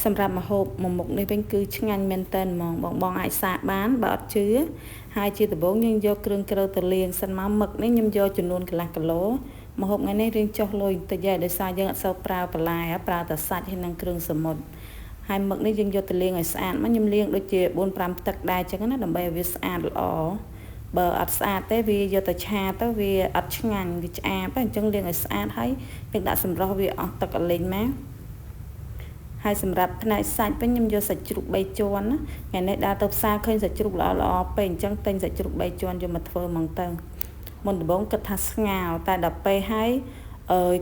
សម្រាប់ម្ហូបមួយមុខនេះវិញគឺឆ្ងាញ់មែនតើហ្មងបងអាចសាកបានបើអត់ជឿហើយជាដំបូងយើងយកគ្រឿងក្រូចទៅលាងសិនមកមឹកនេះខ្ញុំយកចំនួនកន្លះគីឡូម្ហូបថ្ងៃនេះរៀងចុះលុយបន្តិចហើយដោយសារយើងអត់សូវប្រើបន្លែប្រើតែសាច់ហើយនិងគ្រឿងសមុទ្រហើយមឹកនេះយើងយកទៅលាងឲ្យស្អាតមកខ្ញុំលាងដូចជា 4-5 ទឹកដែរចឹងណាដើម្បីឲ្យវាស្អាតល្អបើអត់ស្អាតទេវាយកទៅឆាទៅវាអត់ឆ្ងាញ់វាឆ្អាបអញ្ចឹងលាងឲ្យស្អាតហើយយើងដាក់សម្រស់វាអស់ទឹកអលីងមកហើយសម្រាប់ផ្នែកសាច់វិញខ្ញុំយកសាច់ជ្រូក3ជាន់ណាថ្ងៃនេះដើរទៅផ្សារឃើញសាច់ជ្រូកល្អពេកអញ្ចឹងទិញសាច់ជ្រូក3ជាន់យកមកធ្វើហ្មងទៅមុនដំបូងគិតថាស្ងោរតែដល់ពេលហើយ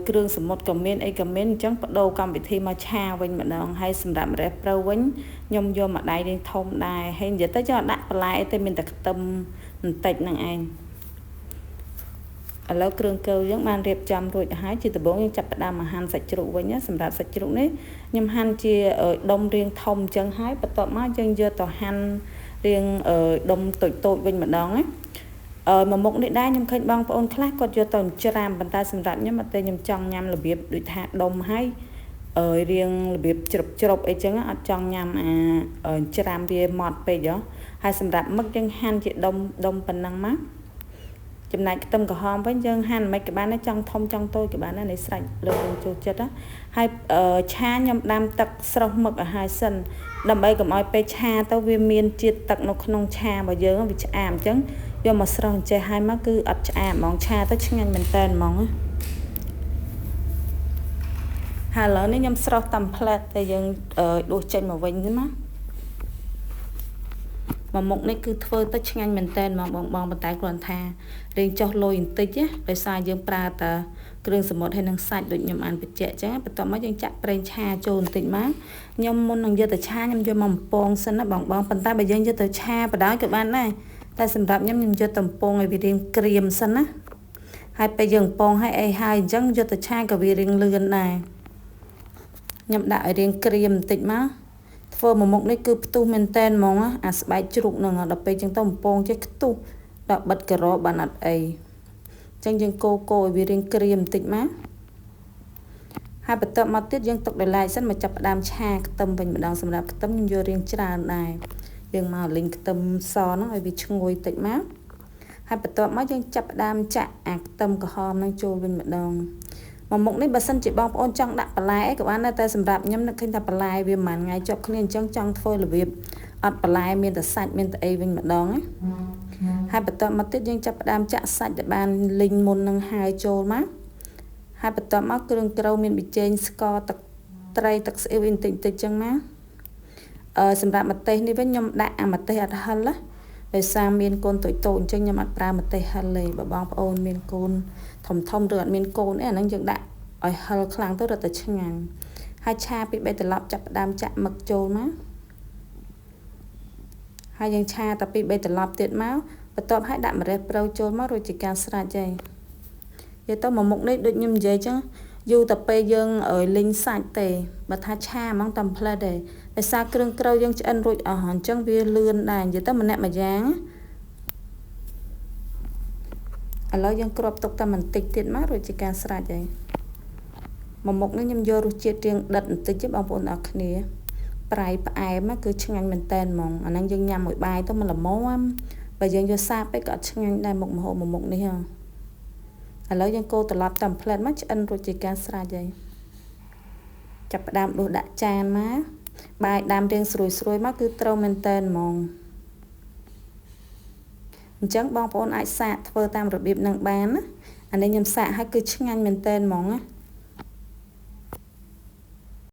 គ្រឿងសមុទ្រក៏មានអីក៏មានអញ្ចឹងបដូរកម្មវិធីមកឆាវិញម្ដងហើយសម្រាប់ម្រះព្រៅវិញខ្ញុំយកមកដៃរៀងធំដែរហើយនិយាយទៅចង់ដាក់បន្លែអីទៅមានតែខ្ទឹមបន្តិចហ្នឹងឯងឥឡូវគ្រឿងកូរយើងបានរៀបចំរួចហើយជាដំបូងយើងចាប់ផ្ដើមមកហាន់សាច់ជ្រូកវិញណាសម្រាប់សាច់ជ្រូកនេះខ្ញុំហាន់ជាដុំរាងធំអញ្ចឹងហើយបន្ទាប់មកយើងយកទៅហាន់រាងដុំតូចវិញម្ដងណាមួយមុខនេះដែរខ្ញុំឃើញបងប្អូនខ្លះគាត់យកទៅច្រាមប៉ុន្តែសម្រាប់ខ្ញុំអត់ទេខ្ញុំចង់ញ៉ាំរបៀបដូចថាដុំហើយរៀងរបៀបជ្រប់អីចឹងអត់ចង់ញ៉ាំច្រាមវាម៉ត់ពេកហ៎ហើយសម្រាប់មឹកយើងហាន់ជាដុំប៉ុណ្ណឹងមកចំណែកខ្ទឹមក្រហមវិញយើងហាន់មិនក៏បានដែរចង់ធំចង់តូចក៏បានដែរនៃស្រេចលើយើងចូលចិត្តណាហើយឆាខ្ញុំដាំទឹកស្រស់មឹកឲ្យហើយសិនដើម្បីកុំឲ្យពេលឆាទៅវាមានជាតិទឹកនៅក្នុងឆារបស់យើងវាឆ្អាបអញ្ចឹងយកមកស្រស់ចេះហើយមកគឺអត់ឆ្អាបហ្មងឆាទៅឆ្ងាញ់មែនតើហ្មងហើយឥឡូវនេះខ្ញុំស្រស់តាមផ្លែតតែយើងដួសចេញមកវិញណាមួយមុខនេះគឺធ្វើទៅឆ្ងាញ់មែនតើហ្មងបងប៉ុន្តែគ្រាន់ថារៀងចុះលុយបន្តិចណាដោយសារយើងប្រើតែគ្រឿងសមុទ្រហើយនឹងសាច់ដូចខ្ញុំអានបញ្ជាក់អញ្ចឹងបន្ទាប់មកយើងចាក់ប្រេងឆាចូលបន្តិចមកខ្ញុំមុននឹងយកទៅឆាខ្ញុំយកមកបំពងសិនណាបងប៉ុន្តែបើយើងយកទៅឆាបដ ாய் ក៏បានដែរតែសម្រាប់ខ្ញុំយកទៅបំពងឲ្យវារៀងក្រៀមសិនណាហើយពេលយើងបំពងឲ្យអីហើយអញ្ចឹងយកទៅឆាក៏វារៀងលឿនដែរខ្ញុំដាក់ឲ្យរៀងក្រៀមបន្តិចមកធ្វើមួយមុខនេះគឺផ្ទុះមែនតែនហ្មងអាស្បែកជ្រូកហ្នឹងដល់ពេលចឹងទៅបំពងចេះខ្ទុះដល់បិទការ៉ូបានអត់អីចឹងយើងកូរឲ្យវារៀងក្រៀមបន្តិចមកហើយបន្ទាប់មកទៀតយើងទុកដល់ឡែកសិនមកចាប់ផ្ដើមឆាខ្ទឹមវិញម្ដងសម្រាប់ខ្ទឹមខ្ញុំយករៀងច្រើនដែរយើងមកលីងខ្ទឹមសហ្នឹងឲ្យវាឈ្ងុយតិចមកហើយបន្ទាប់មកយើងចាប់ផ្ដើមចាក់អាខ្ទឹមក្រហមហ្នឹងចូលវិញម្ដងមួយមុខនេះបើសិនជាបងប្អូនចង់ដាក់បន្លែអីក៏បានដែរតែសម្រាប់ខ្ញុំនឹកឃើញថាបន្លែវាមិនថ្ងៃជាប់គ្នាអញ្ចឹងចង់ធ្វើរបៀបអត់បន្លែមានតែសាច់មានតែអីវិញម្ដងណាហើយបន្ទាប់មកទៀតយើងចាប់ផ្ដើមចាក់សាច់ដែលបានលីងមុននឹងហើយចូលមកហើយបន្ទាប់មកគ្រឿងក្រូចមានប៊ីចេងស្ករទឹកត្រីទឹកស្អ៊ីវបន្តិចចឹងមកសម្រាប់ម្ទេសនេះវិញខ្ញុំដាក់អាម្ទេសហិតហិលណាដោយសារមានកូនតូចអញ្ចឹងខ្ញុំអត់ប្រើម្ទេសហិលទេបើបងប្អូនមានកូនធំឬអត់មានកូនអីអាហ្នឹងយើងដាក់ឲ្យហិលខ្លាំងទៅរត់តែឆ្ងាញ់ហើយឆាពី3ត្រឡប់ចាប់ផ្ដើមចាក់មឹកចូលមកហើយយើងឆាតែពី3ត្រឡប់ទៀតមកបន្ទាប់ឲ្យដាក់ម្រះព្រៅចូលមករួចជាការស្រេចហើយនិយាយទៅមួយមុខនេះដូចខ្ញុំនិយាយចឹងយូរតែពេលយើងលីងសាច់ទេបើថាឆាហ្មងតាមផ្លែតទេដោយសារគ្រឿងក្រូចយើងឆ្អិនរួចអស់អញ្ចឹងវាលឿនដែរនិយាយទៅម្នាក់មួយយ៉ាងឥឡូវយើងគ្របទុកតែបន្តិចទៀតមករួចជាការស្រេចហើយមួយមុខនេះខ្ញុំយករសជាតិរៀងដិតបន្តិចទេបងប្អូនអរគ្នាប្រៃផ្អែមគឺឆ្ងាញ់មែនតែនហ្មងអាហ្នឹងយើងញ៉ាំមួយបាយទៅមិនល្មមបើយើងយកសាបពេកក៏អត់ឆ្ងាញ់ដែរមុខម្ហូបមួយមុខនេះហ៎ឥឡូវយើងកូរត្រឡប់តាមផ្លែតមកឆ្អិនរួចជាការស្រេចហើយចាប់ផ្ដើមដួសដាក់ចានមកបាយដាំរៀងស្រួយមកគឺត្រូវមែនតែនហ្មងអញ្ចឹងបងប្អូនអាចសាកធ្វើតាមរបៀបនឹងបានណាអានេះខ្ញុំសាកឲ្យគឺឆ្ងាញ់មែនតែនហ្មងណា